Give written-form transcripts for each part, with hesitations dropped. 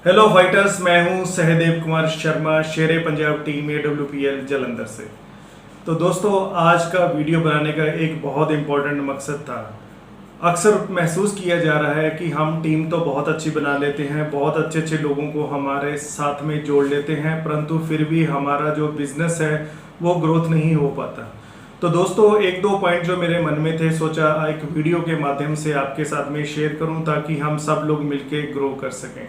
Hello fighters, मैं हूं सहदेव कुमार शर्मा, शेरे Punjab team AWPL Jalandhar से। तो दोस्तों, आज का वीडियो बनाने का एक बहुत इम्पोर्टेंट मकसद था। अक्सर महसूस किया जा रहा है कि हम टीम तो बहुत अच्छी बना लेते हैं, बहुत अच्छे अच्छे लोगों को हमारे साथ में जोड़ लेते हैं, परंतु फिर भी हमारा जो बिजनेस है वो ग्रोथ नहीं हो पाता। तो दोस्तों, एक दो पॉइंट जो मेरे मन में थे, सोचा एक वीडियो के माध्यम से आपके साथ में शेयर करूं ताकि हम सब लोग मिलके ग्रो कर सकें।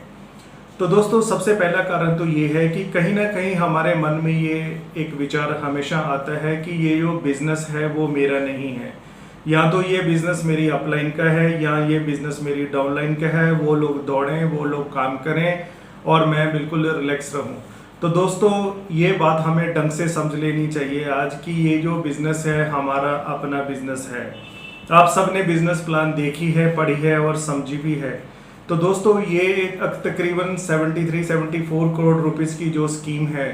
तो दोस्तों, सबसे पहला कारण तो ये है कि कहीं ना कहीं हमारे मन में ये एक विचार हमेशा आता है कि ये जो बिजनेस है वो मेरा नहीं है, या तो ये बिजनेस मेरी अपलाइन का है या ये बिजनेस मेरी डाउनलाइन का है। वो लोग दौड़ें, वो लोग काम करें और मैं बिल्कुल रिलैक्स रहूं। तो दोस्तों, ये बात हमें ढंग से समझ लेनी चाहिए आज कि ये जो बिजनेस है हमारा अपना बिजनेस है। आप सब ने बिजनेस प्लान देखी है, पढ़ी है और समझी भी है। तो दोस्तों, ये एक तकरीबन 73-74 करोड़ रुपीस की जो स्कीम है,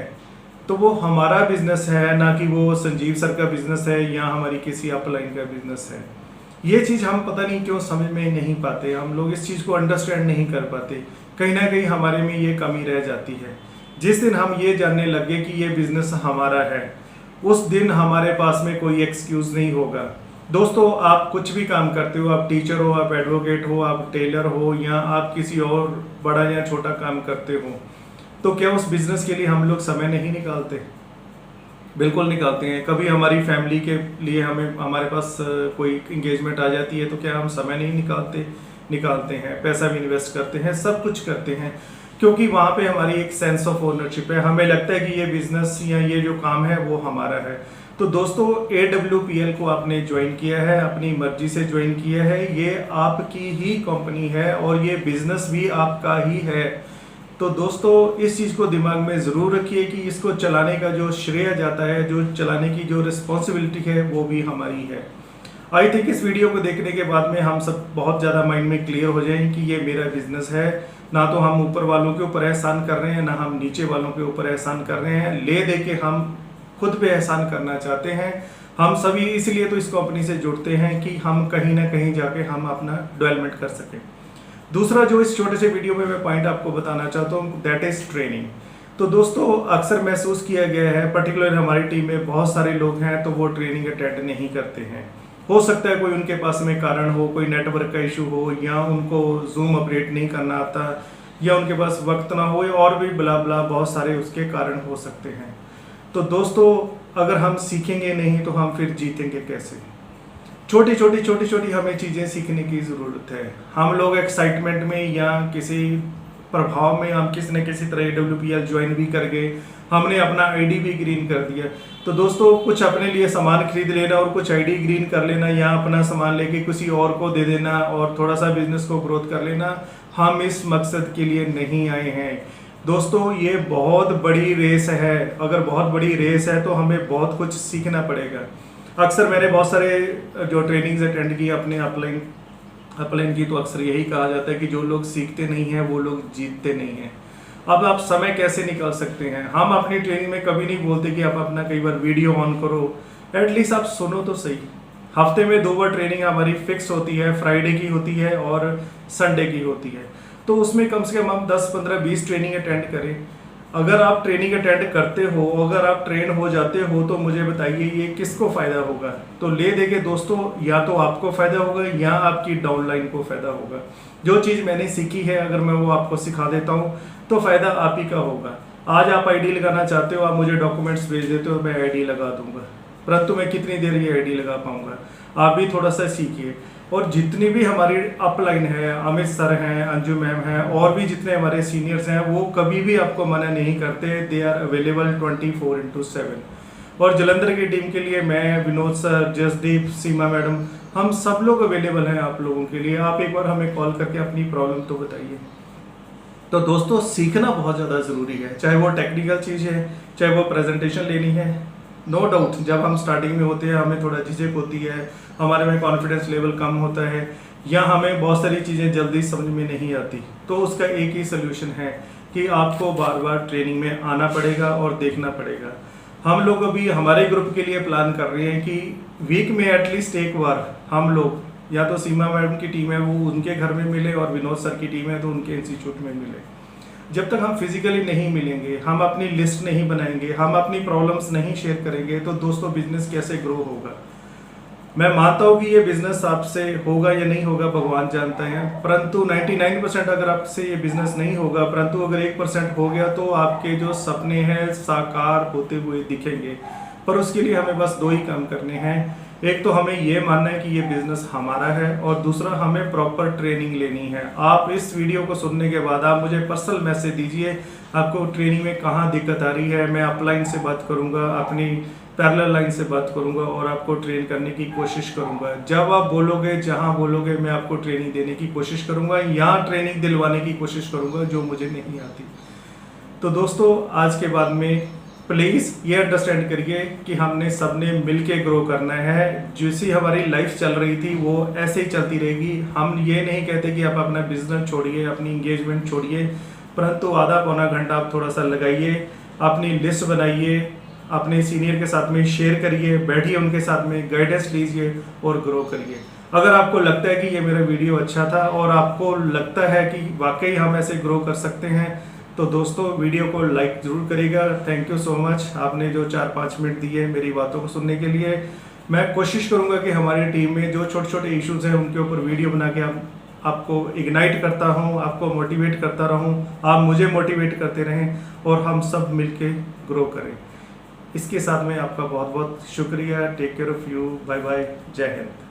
तो वो हमारा बिजनेस है, ना कि वो संजीव सर का बिजनेस है या हमारी किसी अपलाइन का बिजनेस है। ये चीज़ हम पता नहीं क्यों समझ में नहीं पाते, हम लोग इस चीज़ को अंडरस्टैंड नहीं कर पाते। कहीं ना कहीं हमारे में ये कमी रह जाती है। जिस दिन हम ये जानने लगे कि ये बिजनेस हमारा है, उस दिन हमारे पास में कोई एक्सक्यूज़ नहीं होगा। दोस्तों, आप कुछ भी काम करते हो, आप टीचर हो, आप एडवोकेट हो, आप टेलर हो, या आप किसी और बड़ा या छोटा काम करते हो, तो क्या उस बिजनेस के लिए हम लोग समय नहीं निकालते? बिल्कुल निकालते हैं। कभी हमारी फैमिली के लिए हमारे पास कोई इंगेजमेंट आ जाती है तो क्या हम समय नहीं निकालते हैं, पैसा भी इन्वेस्ट करते हैं, सब कुछ करते हैं, क्योंकि वहाँ पे हमारी एक सेंस ऑफ ओनरशिप है। हमें लगता है कि ये बिजनेस या ये जो काम है वो हमारा है। तो दोस्तों, AWPL को आपने ज्वाइन किया है, अपनी मर्जी से ज्वाइन किया है, ये आपकी ही कंपनी है और ये बिजनेस भी आपका ही है। तो दोस्तों, इस चीज़ को दिमाग में ज़रूर रखिए कि इसको चलाने का जो श्रेय जाता है, जो चलाने की जो रिस्पॉन्सिबिलिटी है, वो भी हमारी है। आई थिंक इस वीडियो को देखने के बाद में हम सब बहुत ज़्यादा माइंड में क्लियर हो जाएं कि ये मेरा बिजनेस है। ना तो हम ऊपर वालों के ऊपर एहसान कर रहे हैं, ना हम नीचे वालों के ऊपर एहसान कर रहे हैं। ले दे के हम खुद पे एहसान करना चाहते हैं। हम सभी इसलिए तो इस कंपनी से जुड़ते हैं कि हम कहीं ना कहीं जाके हम अपना डेवलपमेंट कर सकें। दूसरा जो इस छोटे से वीडियो में मैं पॉइंट आपको बताना चाहता हूँ, दैट इज ट्रेनिंग। तो दोस्तों, अक्सर महसूस किया गया है, पर्टिकुलर हमारी टीम में बहुत सारे लोग हैं तो वो ट्रेनिंग अटेंड नहीं करते हैं। हो सकता है कोई उनके पास में कारण हो, कोई नेटवर्क का इशू हो, या उनको जूम ऑपरेट नहीं करना आता, या उनके पास वक्त ना हो, और भी बला बला बहुत सारे उसके कारण हो सकते हैं। तो दोस्तों, अगर हम सीखेंगे नहीं तो हम फिर जीतेंगे कैसे? छोटी छोटी हमें चीज़ें सीखने की ज़रूरत है। हम लोग एक्साइटमेंट में या किसी प्रभाव में हम किसी न किसी तरह AWPL ज्वाइन भी कर गए, हमने अपना ID भी ग्रीन कर दिया। तो दोस्तों, कुछ अपने लिए सामान खरीद लेना और कुछ ID ग्रीन कर लेना, या अपना सामान लेके किसी और को दे देना और थोड़ा सा बिजनेस को ग्रोथ कर लेना, हम इस मकसद के लिए नहीं आए हैं। दोस्तों, ये बहुत बड़ी रेस है। अगर बहुत बड़ी रेस है तो हमें बहुत कुछ सीखना पड़ेगा। अक्सर मैंने बहुत सारे जो ट्रेनिंग्स अटेंड की अपने अपलाइन की, तो अक्सर यही कहा जाता है कि जो लोग सीखते नहीं हैं वो लोग जीतते नहीं हैं। अब आप समय कैसे निकाल सकते हैं? हम अपनी ट्रेनिंग में कभी नहीं बोलते कि आप अपना कई बार वीडियो ऑन करो, एटलीस्ट आप सुनो तो सही। हफ्ते में 2 बार ट्रेनिंग हमारी फिक्स होती है, फ्राइडे की होती है और संडे की होती है। तो उसमें कम से कम हम 10, 15, 20 ट्रेनिंग अटेंड करें। अगर आप ट्रेनिंग अटेंड करते हो, अगर आप ट्रेन हो जाते हो, तो मुझे बताइए ये किसको फ़ायदा होगा? तो ले देके दोस्तों, या तो आपको फ़ायदा होगा या आपकी डाउनलाइन को फ़ायदा होगा। जो चीज़ मैंने सीखी है, अगर मैं वो आपको सिखा देता हूँ तो फ़ायदा आप ही का होगा। आज आप ID लगाना चाहते हो, आप मुझे डॉक्यूमेंट्स भेज देते हो, मैं ID लगा दूंगा, परंतु मैं कितनी देर ये ID लगा पाऊंगा? आप भी थोड़ा सा सीखिए। और जितनी भी हमारी अपलाइन है, अमित सर हैं, अंजू मैम हैं, और भी जितने हमारे सीनियर्स हैं, वो कभी भी आपको मना नहीं करते। They are available 24/7। और जलंधर की टीम के लिए मैं, विनोद सर, जसदीप, सीमा मैडम, हम सब लोग अवेलेबल हैं आप लोगों के लिए। आप एक बार हमें कॉल करके अपनी प्रॉब्लम तो बताइए। तो दोस्तों, सीखना बहुत ज़्यादा ज़रूरी है, चाहे वो टेक्निकल चीज़ है, चाहे वो प्रेजेंटेशन लेनी है। नो डाउट, जब हम स्टार्टिंग में होते हैं हमें थोड़ा झिझक होती है, हमारे में कॉन्फिडेंस लेवल कम होता है, या हमें बहुत सारी चीज़ें जल्दी समझ में नहीं आती। तो उसका एक ही सोल्यूशन है कि आपको बार बार ट्रेनिंग में आना पड़ेगा और देखना पड़ेगा। हम लोग अभी हमारे ग्रुप के लिए प्लान कर रहे हैं कि वीक में एटलीस्ट एक बार हम लोग, या तो सीमा मैडम की टीम है वो उनके घर में मिले, और विनोद सर की टीम है तो उनके इंस्टीट्यूट में मिले। जब तक हम फिजिकली नहीं मिलेंगे, हम अपनी लिस्ट नहीं बनाएंगे, हम अपनी प्रॉब्लम्स नहीं शेयर करेंगे, तो दोस्तों बिजनेस कैसे ग्रो होगा। मैं मानता हूँ कि ये बिजनेस आपसे होगा या नहीं होगा भगवान जानते हैं, परंतु 99% अगर आपसे ये बिजनेस नहीं होगा, परंतु अगर 1% हो गया तो आपके जो सपने हैं साकार होते हुए दिखेंगे। पर उसके लिए हमें बस 2 ही काम करने हैं। एक तो हमें ये मानना है कि ये बिजनेस हमारा है, और दूसरा हमें प्रॉपर ट्रेनिंग लेनी है। आप इस वीडियो को सुनने के बाद आप मुझे पर्सनल मैसेज दीजिए, आपको ट्रेनिंग में कहाँ दिक्कत आ रही है। मैं अपलाइन से बात करूँगा, अपनी पैरेलल लाइन से बात करूंगा और आपको ट्रेन करने की कोशिश करूंगा। जब आप बोलोगे, जहां बोलोगे, मैं आपको ट्रेनिंग देने की कोशिश करूंगा, यहाँ ट्रेनिंग दिलवाने की कोशिश करूंगा जो मुझे नहीं आती। तो दोस्तों आज के बाद में प्लीज़ ये अंडरस्टैंड करिए कि हमने सबने मिलके ग्रो करना है। जैसी हमारी लाइफ चल रही थी वो ऐसे ही चलती रहेगी। हम ये नहीं कहते कि आप अपना बिजनेस छोड़िए, अपनी इंगेजमेंट छोड़िए, परंतु आधा पौना घंटा आप थोड़ा सा लगाइए, अपनी लिस्ट बनाइए, अपने सीनियर के साथ में शेयर करिए, बैठिए उनके साथ में, गाइडेंस लीजिए और ग्रो करिए। अगर आपको लगता है कि ये मेरा वीडियो अच्छा था और आपको लगता है कि वाकई हम ऐसे ग्रो कर सकते हैं, तो दोस्तों वीडियो को लाइक ज़रूर करिएगा। थैंक यू सो मच, आपने जो 4-5 मिनट दिए मेरी बातों को सुनने के लिए। मैं कोशिश करूँगा कि हमारी टीम में जो छोटे छोटे इश्यूज़ हैं उनके ऊपर वीडियो बना के आपको इग्नाइट करता हूँ, आपको मोटिवेट करता रहूँ, आप मुझे मोटिवेट करते रहें और हम सब मिलके ग्रो करें। इसके साथ में आपका बहुत बहुत शुक्रिया। Take care of you, bye bye, जय हिंद।